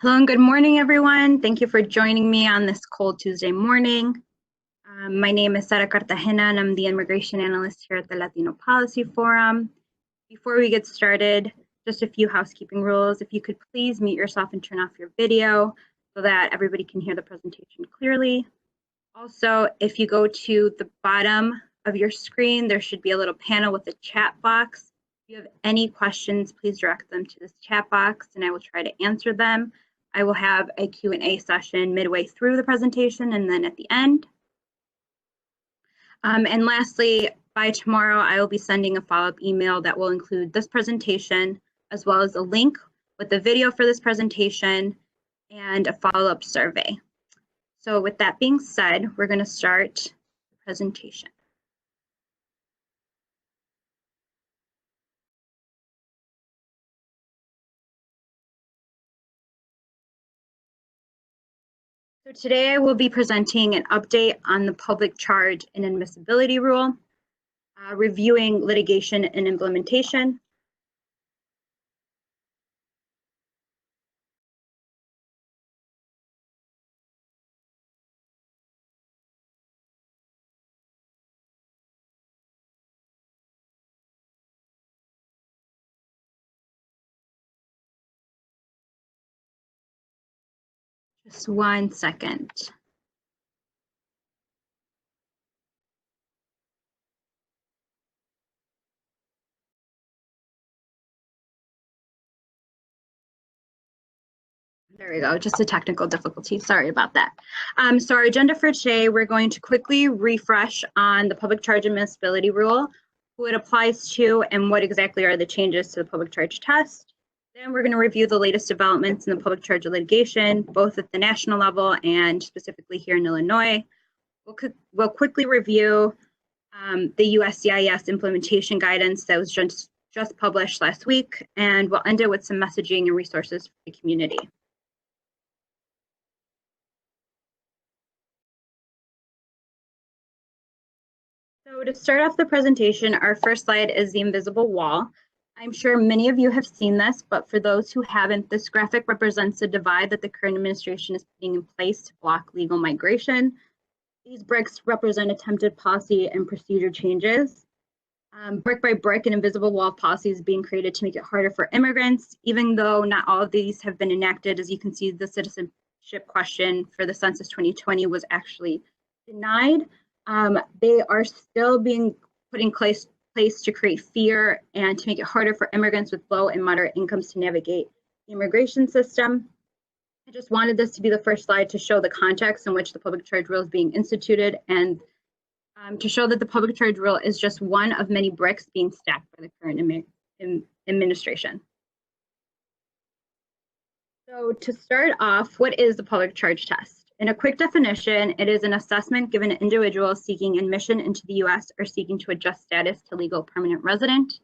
Hello and good morning, everyone. Thank you for joining me on this cold Tuesday morning. My name is Sara Cartagena, and I'm the Immigration Analyst here at the Latino Policy Forum. Before we get started, just a few housekeeping rules. If you could please mute yourself and turn off your video so that everybody can hear the presentation clearly. Also, if you go to the bottom of your screen, there should be a little panel with a chat box. If you have any questions, please direct them to this chat box and I will try to answer them. I will have a Q&A session midway through the presentation and then at the end. And lastly, by tomorrow, I will be sending a follow-up email that will include this presentation, as well as a link with the video for this presentation and a follow-up survey. So with that being said, we're going to start the presentation. So today I will be presenting an update on the public charge and admissibility rule, reviewing litigation and implementation. Just 1 second. There we go, just a technical difficulty. Sorry about that. So our agenda for today, we're going to quickly refresh on the public charge admissibility rule, who it applies to, and what exactly are the changes to the public charge test. Then we're going to review the latest developments in the public charge litigation, both at the national level and specifically here in Illinois. We'll quickly review the USCIS implementation guidance that was just published last week, and we'll end it with some messaging and resources for the community. So to start off the presentation, our first slide is the invisible wall. I'm sure many of you have seen this, but for those who haven't, this graphic represents the divide that the current administration is putting in place to block legal migration. These bricks represent attempted policy and procedure changes. Brick by brick, an invisible wall policy is being created to make it harder for immigrants, even though not all of these have been enacted. As you can see, the citizenship question for the Census 2020 was actually denied. They are still being put in place to create fear and to make it harder for immigrants with low and moderate incomes to navigate the immigration system. I just wanted this to be the first slide to show the context in which the public charge rule is being instituted and to show that the public charge rule is just one of many bricks being stacked by the current administration. So to start off, what is the public charge test? In a quick definition, it is an assessment given to individuals seeking admission into the U.S. or seeking to adjust status to legal permanent resident.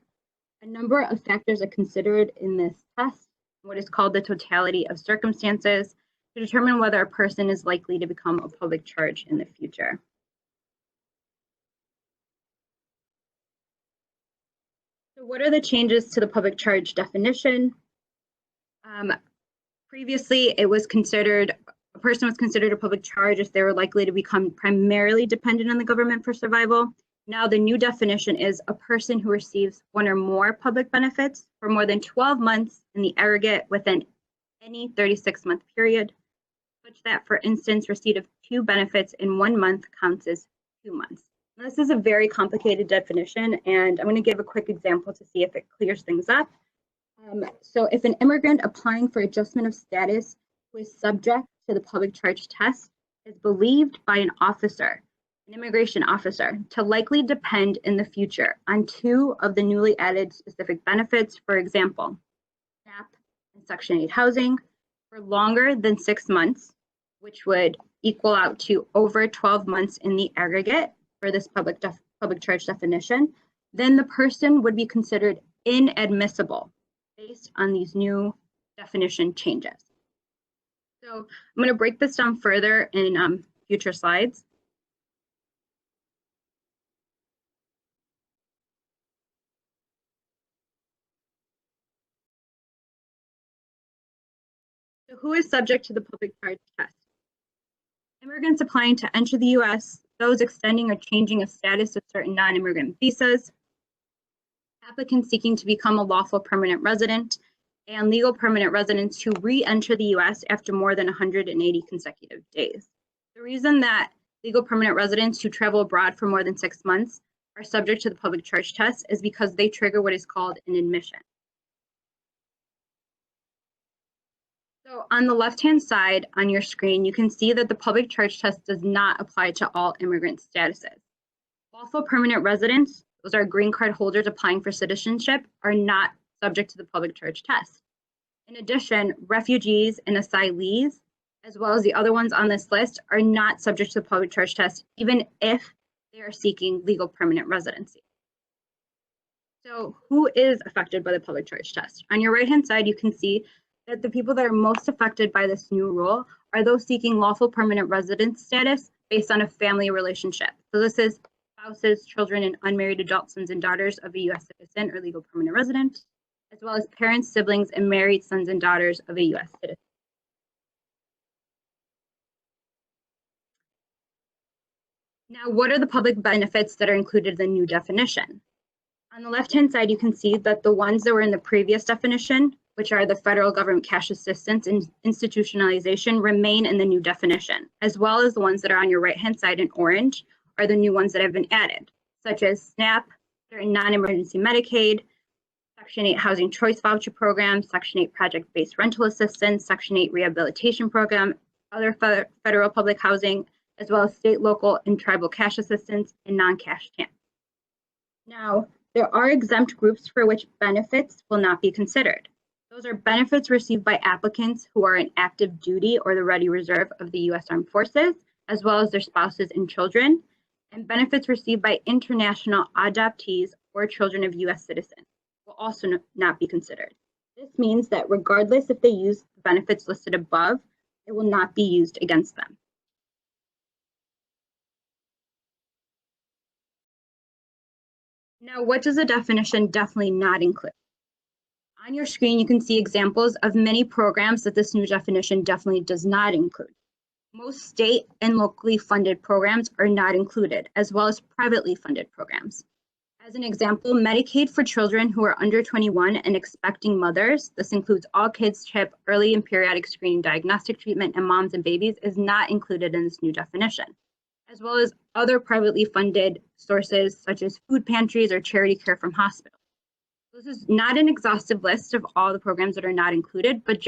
A number of factors are considered in this test, what is called the totality of circumstances, to determine whether a person is likely to become a public charge in the future. So what are the changes to the public charge definition? Previously, it was considered a person was considered a public charge if they were likely to become primarily dependent on the government for survival. Now, the new definition is a person who receives one or more public benefits for more than 12 months in the aggregate within any 36-month period, such that, for instance, receipt of 2 benefits in 1 month counts as 2 months. Now, this is a very complicated definition, and I'm going to give a quick example to see if it clears things up. So if an immigrant applying for adjustment of status who is subject to the public charge test is believed by an officer, an immigration officer, to likely depend in the future on 2 of the newly added specific benefits, for example, SNAP and Section 8 housing, for longer than 6 months, which would equal out to over 12 months in the aggregate for this public charge definition, then the person would be considered inadmissible based on these new definition changes. So I'm going to break this down further in future slides. So who is subject to the public charge test? Immigrants applying to enter the U.S., those extending or changing a status of certain non-immigrant visas, applicants seeking to become a lawful permanent resident, and legal permanent residents who re-enter the U.S. after more than 180 consecutive days. The reason that legal permanent residents who travel abroad for more than 6 months are subject to the public charge test is because they trigger what is called an admission. So on the left-hand side on your screen, you can see that the public charge test does not apply to all immigrant statuses. Lawful permanent residents, those are green card holders applying for citizenship, are not subject to the public charge test. In addition, refugees and asylees, as well as the other ones on this list, are not subject to the public charge test, even if they are seeking legal permanent residency. So who is affected by the public charge test? On your right-hand side, you can see that the people that are most affected by this new rule are those seeking lawful permanent resident status based on a family relationship. So this is spouses, children, and unmarried adult sons and daughters of a U.S. citizen or legal permanent resident, as well as parents, siblings, and married sons and daughters of a U.S. citizen. Now, what are the public benefits that are included in the new definition? On the left-hand side, you can see that the ones that were in the previous definition, which are the federal government cash assistance and institutionalization, remain in the new definition, as well as the ones that are on your right-hand side in orange are the new ones that have been added, such as SNAP, certain non-emergency Medicaid, Section 8 Housing Choice Voucher Program, Section 8 Project-Based Rental Assistance, Section 8 Rehabilitation Program, other federal public housing, as well as state, local, and tribal cash assistance and non-cash stamps. Now, there are exempt groups for which benefits will not be considered. Those are benefits received by applicants who are in active duty or the ready reserve of the U.S. Armed Forces, as well as their spouses and children, and benefits received by international adoptees or children of U.S. citizens will also not be considered. This means that regardless if they use the benefits listed above, it will not be used against them. Now, what does the definition definitely not include? On your screen, you can see examples of many programs that this new definition definitely does not include. Most state and locally funded programs are not included, as well as privately funded programs. As an example, Medicaid for children who are under 21 and expecting mothers, this includes all kids, CHIP, early and periodic screening diagnostic treatment, and moms and babies, is not included in this new definition, as well as other privately funded sources such as food pantries or charity care from hospitals. This is not an exhaustive list of all the programs that are not included, but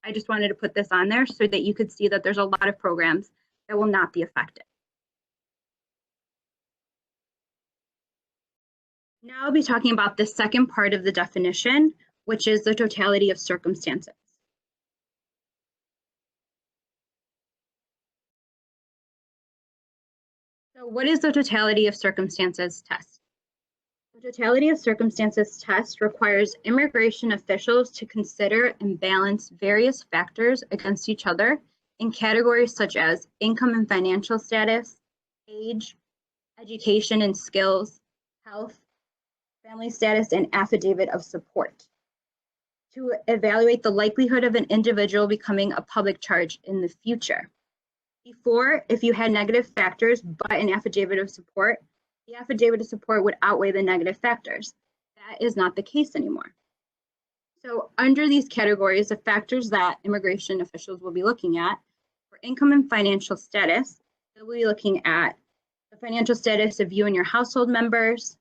I just wanted to put this on there so that you could see that there's a lot of programs that will not be affected. Now I'll be talking about the second part of the definition, which is the totality of circumstances. So what is the totality of circumstances test? The totality of circumstances test requires immigration officials to consider and balance various factors against each other in categories such as income and financial status, age, education and skills, health, family status, and affidavit of support, to evaluate the likelihood of an individual becoming a public charge in the future. Before, if you had negative factors but an affidavit of support, the affidavit of support would outweigh the negative factors. That is not the case anymore. So under these categories, the factors that immigration officials will be looking at for income and financial status, they'll be looking at the financial status of you and your household members,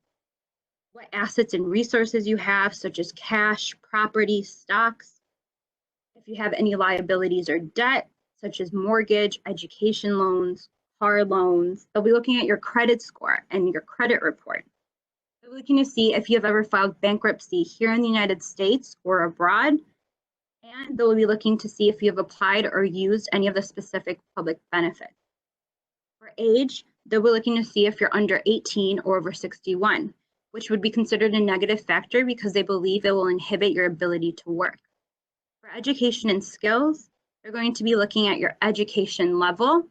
what assets and resources you have, such as cash, property, stocks, if you have any liabilities or debt, such as mortgage, education loans, car loans. They'll be looking at your credit score and your credit report. They're looking to see if you have ever filed bankruptcy here in the United States or abroad. And they'll be looking to see if you have applied or used any of the specific public benefits. For age, they'll be looking to see if you're under 18 or over 61, which would be considered a negative factor because they believe it will inhibit your ability to work. For education and skills, they're going to be looking at your education level,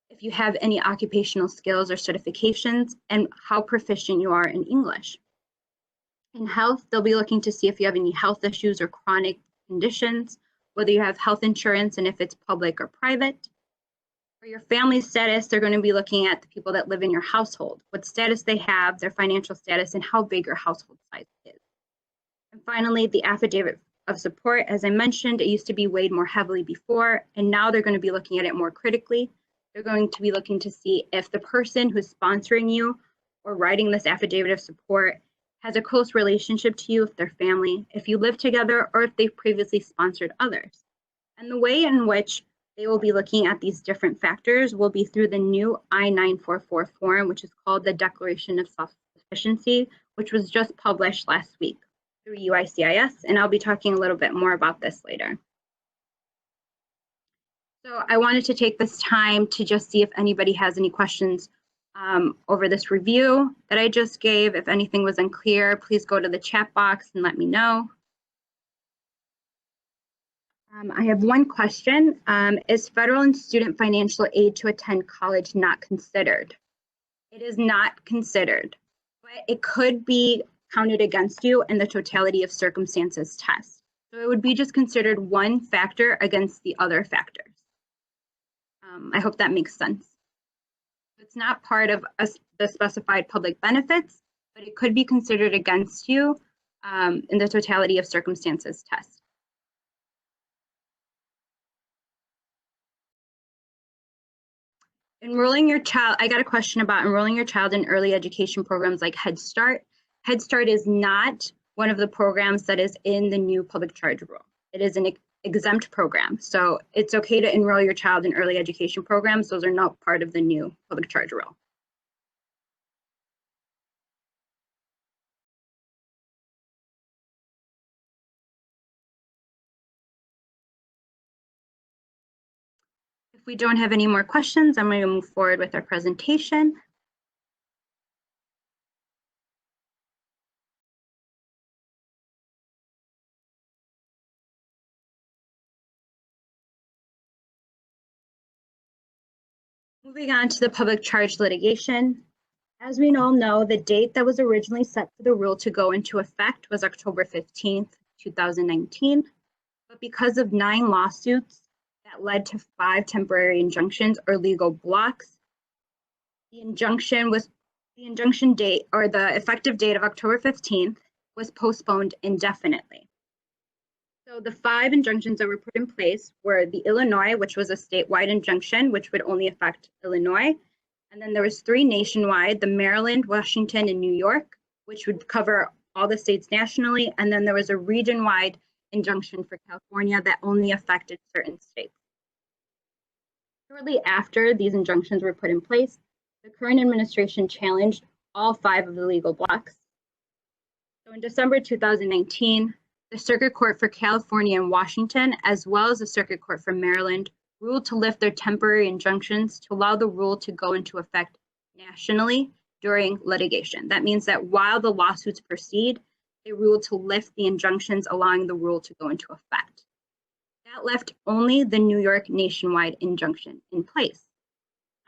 if you have any occupational skills or certifications, and how proficient you are in English. In health, they'll be looking to see if you have any health issues or chronic conditions, whether you have health insurance and if it's public or private. For your family status, they're going to be looking at the people that live in your household, what status they have, their financial status, and how big your household size is. And finally, the affidavit of support. As I mentioned, it used to be weighed more heavily before, and now they're going to be looking at it more critically. They're going to be looking to see if the person who's sponsoring you or writing this affidavit of support has a close relationship to you, if they're family, if you live together, or if they've previously sponsored others. And the way in which they will be looking at these different factors will be through the new I-944 form, which is called the Declaration of Self-Sufficiency, which was just published last week through USCIS, and I'll be talking a little bit more about this later. So I wanted to take this time to just see if anybody has any questions over this review that I just gave. If anything was unclear, please go to the chat box and let me know. I have one question. Is federal and student financial aid to attend college not considered? It is not considered, but it could be counted against you in the totality of circumstances test. So it would be just considered one factor against the other factors. I hope that makes sense. It's not part of the specified public benefits, but it could be considered against you in the totality of circumstances test. Enrolling your child, I got a question about enrolling your child in early education programs like Head Start. Head Start is not one of the programs that is in the new public charge rule. It is an exempt program. So it's okay to enroll your child in early education programs. Those are not part of the new public charge rule. If we don't have any more questions, I'm going to move forward with our presentation. Moving on to the public charge litigation. As we all know, the date that was originally set for the rule to go into effect was October 15th, 2019. But because of 9 lawsuits that led to 5 temporary injunctions or legal blocks, the injunction date, or the effective date of October 15th, was postponed indefinitely. So the 5 injunctions that were put in place were the Illinois, which was a statewide injunction, which would only affect Illinois. And then there was 3 nationwide, the Maryland, Washington, and New York, which would cover all the states nationally. And then there was a region-wide injunction for California that only affected certain states. Shortly after these injunctions were put in place, the current administration challenged all 5 of the legal blocks. So in December 2019, the Circuit Court for California and Washington, as well as the Circuit Court for Maryland, ruled to lift their temporary injunctions to allow the rule to go into effect nationally during litigation. That means that while the lawsuits proceed, they ruled to lift the injunctions, allowing the rule to go into effect. That left only the New York nationwide injunction in place.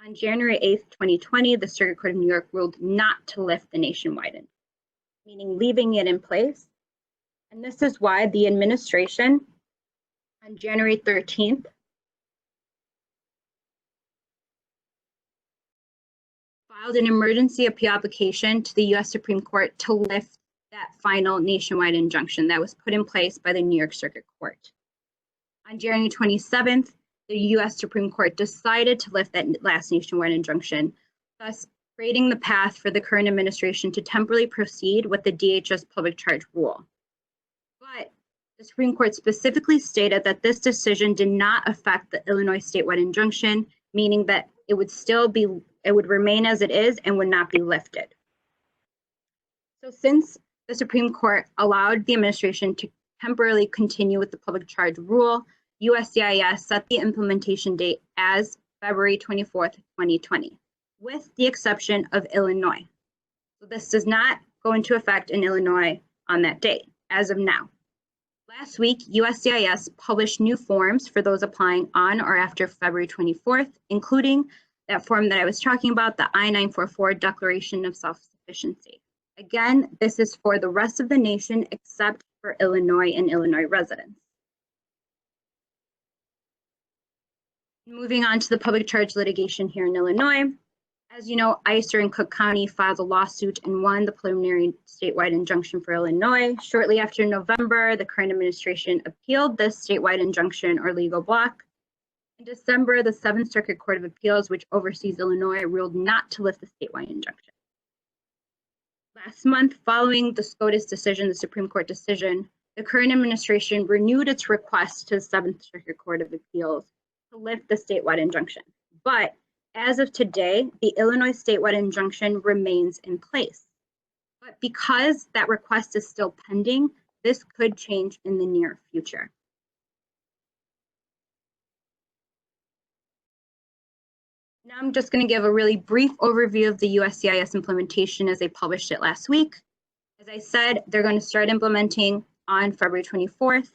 On January 8th, 2020, the Circuit Court of New York ruled not to lift the nationwide, meaning leaving it in place. And this is why the administration on January 13th filed an emergency appeal application to the U.S. Supreme Court to lift that final nationwide injunction that was put in place by the New York Circuit Court. On January 27th, the U.S. Supreme Court decided to lift that last nationwide injunction, thus creating the path for the current administration to temporarily proceed with the DHS public charge rule. But the Supreme Court specifically stated that this decision did not affect the Illinois statewide injunction, meaning that it would remain as it is and would not be lifted. So since the Supreme Court allowed the administration to temporarily continue with the public charge rule, USCIS set the implementation date as February 24th, 2020, with the exception of Illinois. So this does not go into effect in Illinois on that date, as of now. Last week, USCIS published new forms for those applying on or after February 24th, including that form that I was talking about, the I-944 Declaration of Self-Sufficiency. Again, this is for the rest of the nation except for Illinois and Illinois residents. Moving on to the public charge litigation here in Illinois. As you know, Ister and Cook County filed a lawsuit and won the preliminary statewide injunction for Illinois. Shortly after November, the current administration appealed this statewide injunction or legal block. In December, the Seventh Circuit Court of Appeals, which oversees Illinois, ruled not to lift the statewide injunction. Last month, following the SCOTUS decision, the Supreme Court decision, the current administration renewed its request to the Seventh Circuit Court of Appeals to lift the statewide injunction. But as of today, the Illinois statewide injunction remains in place. But because that request is still pending, this could change in the near future. Now I'm just going to give a really brief overview of the USCIS implementation as they published it last week. As I said, they're going to start implementing on February 24th.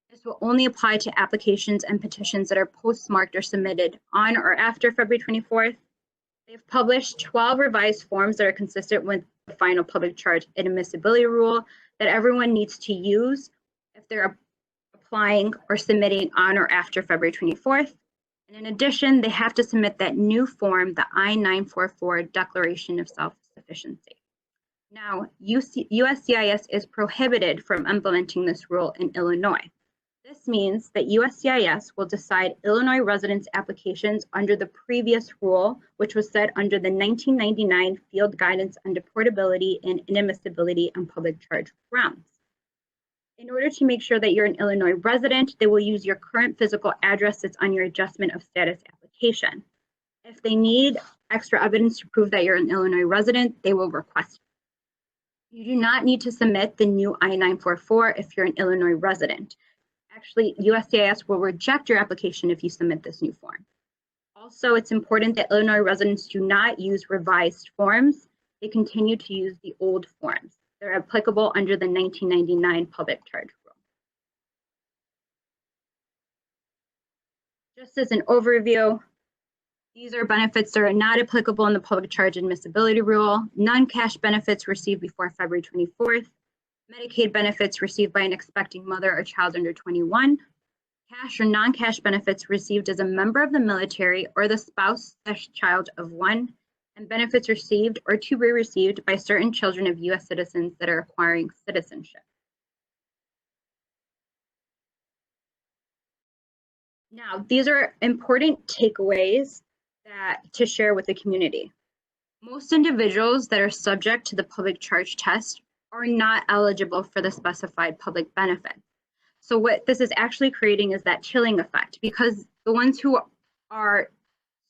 This will only apply to applications and petitions that are postmarked or submitted on or after February 24th. They've published 12 revised forms that are consistent with the final public charge inadmissibility rule that everyone needs to use if they're applying or submitting on or after February 24th. And in addition, they have to submit that new form, the I-944 Declaration of Self-Sufficiency. Now, USCIS is prohibited from implementing this rule in Illinois. This means that USCIS will decide Illinois residents' applications under the previous rule, which was set under the 1999 Field Guidance on Deportability and Inadmissibility on Public Charge Grounds. In order to make sure that you're an Illinois resident, they will use your current physical address that's on your adjustment of status application. If they need extra evidence to prove that you're an Illinois resident, they will request it. You do not need to submit the new I-944 if you're an Illinois resident. Actually, USCIS will reject your application if you submit this new form. Also, it's important that Illinois residents do not use revised forms. They continue to use the old forms. They're applicable under the 1999 public charge rule. Just as an overview, these are benefits that are not applicable in the public charge admissibility rule. Non-cash benefits received before February 24th. Medicaid benefits received by an expecting mother or child under 21, cash or non-cash benefits received as a member of the military or the spouse/child of one, and benefits received or to be received by certain children of U.S. citizens that are acquiring citizenship. Now, these are important takeaways to share with the community. Most individuals that are subject to the public charge test are not eligible for the specified public benefit. So what this is actually creating is that chilling effect, because the ones who are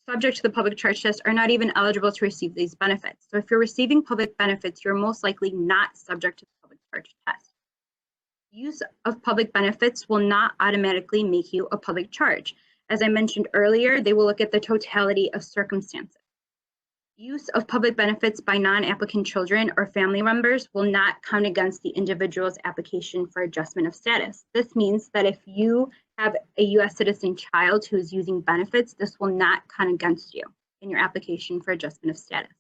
subject to the public charge test are not even eligible to receive these benefits. So if you're receiving public benefits, you're most likely not subject to the public charge test. Use of public benefits will not automatically make you a public charge. As I mentioned earlier, they will look at the totality of circumstances. Use of public benefits by non-applicant children or family members will not count against the individual's application for adjustment of status. This means that if you have a U.S. citizen child who is using benefits, this will not count against you in your application for adjustment of status.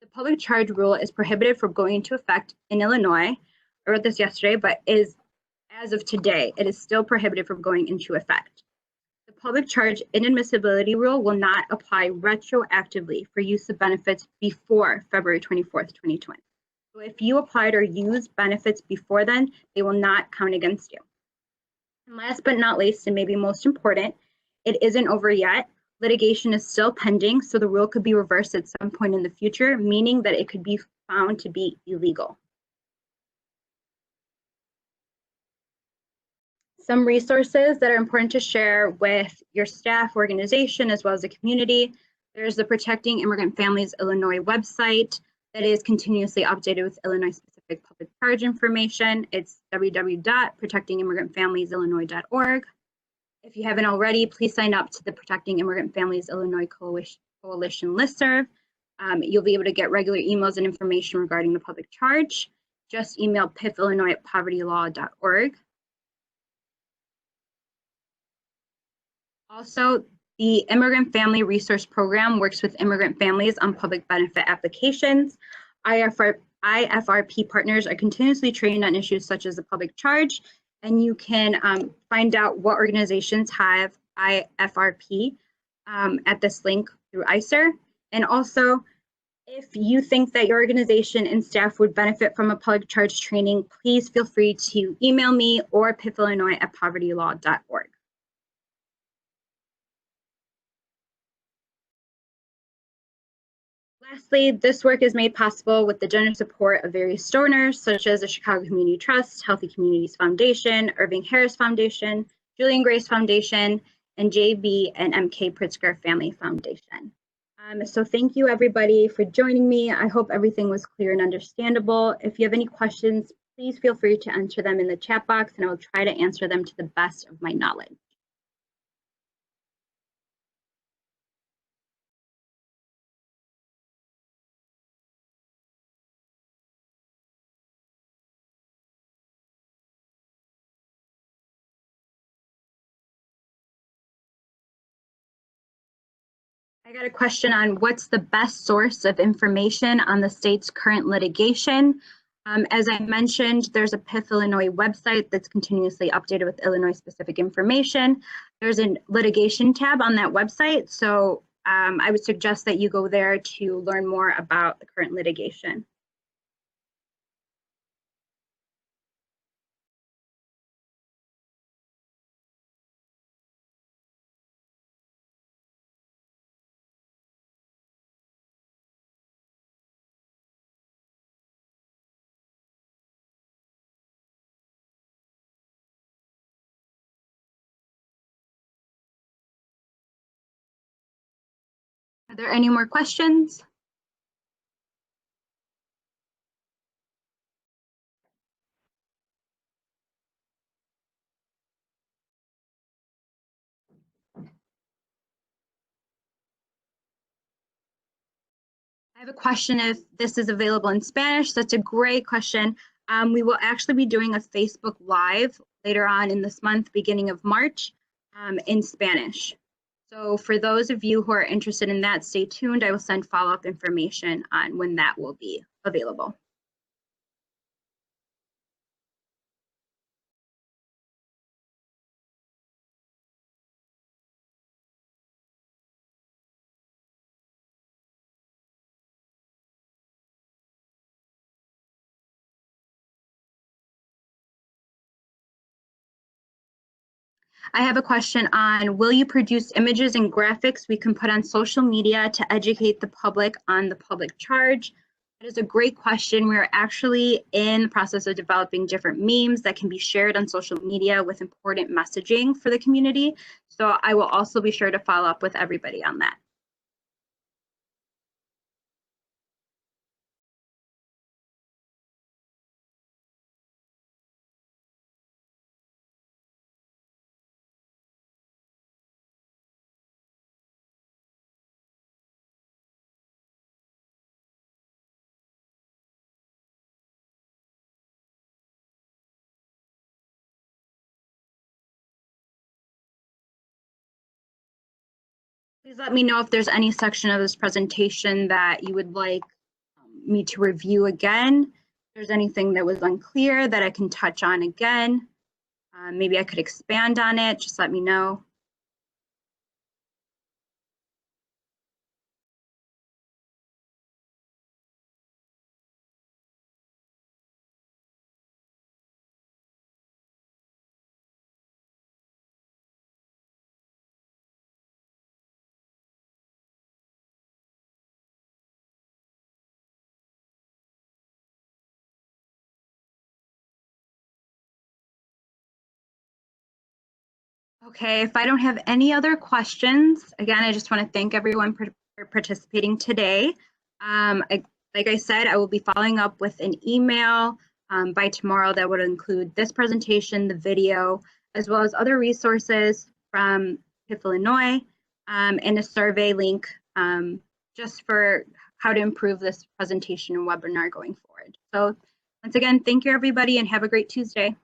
The public charge rule is prohibited from going into effect in Illinois. I wrote this yesterday, but as of today, it is still prohibited from going into effect. The public charge inadmissibility rule will not apply retroactively for use of benefits before February 24th, 2020. So if you applied or used benefits before then, they will not count against you. And last but not least, and maybe most important, it isn't over yet. Litigation is still pending, so the rule could be reversed at some point in the future, meaning that it could be found to be illegal. Some resources that are important to share with your staff, organization, as well as the community. There's the Protecting Immigrant Families Illinois website that is continuously updated with Illinois-specific public charge information. It's www.protectingimmigrantfamiliesillinois.org. If you haven't already, please sign up to the Protecting Immigrant Families Illinois Coalition listserv. You'll be able to get regular emails and information regarding the public charge. Just email pifillinois@povertylaw.org. Also, the Immigrant Family Resource Program works with immigrant families on public benefit applications. IFRP partners are continuously trained on issues such as the public charge, and you can find out what organizations have IFRP at this link through ICER. And also, if you think that your organization and staff would benefit from a public charge training, please feel free to email me or PIFIllinois@povertylaw.org. Lastly, this work is made possible with the generous support of various donors, such as the Chicago Community Trust, Healthy Communities Foundation, Irving Harris Foundation, Julian Grace Foundation, and JB and MK Pritzker Family Foundation. So thank you, everybody, for joining me. I hope everything was clear and understandable. If you have any questions, please feel free to enter them in the chat box, and I will try to answer them to the best of my knowledge. I got a question on what's the best source of information on the state's current litigation. As I mentioned, there's a PIF Illinois website that's continuously updated with Illinois-specific information. There's a litigation tab on that website, so I would suggest that you go there to learn more about the current litigation. Are there any more questions? I have a question if this is available in Spanish. That's a great question. We will actually be doing a Facebook Live later on in this month, beginning of March, in Spanish. So for those of you who are interested in that, stay tuned. I will send follow-up information on when that will be available. I have a question on, will you produce images and graphics we can put on social media to educate the public on the public charge? That is a great question. We're actually in the process of developing different memes that can be shared on social media with important messaging for the community. So I will also be sure to follow up with everybody on that. Please let me know if there's any section of this presentation that you would like me to review again. If there's anything that was unclear that I can touch on again. Maybe I could expand on it, just let me know. Okay, if I don't have any other questions, again, I just want to thank everyone for participating today. Like I said, I will be following up with an email by tomorrow that would include this presentation, the video, as well as other resources from PIF Illinois and a survey link just for how to improve this presentation and webinar going forward. So once again, thank you, everybody, and have a great Tuesday.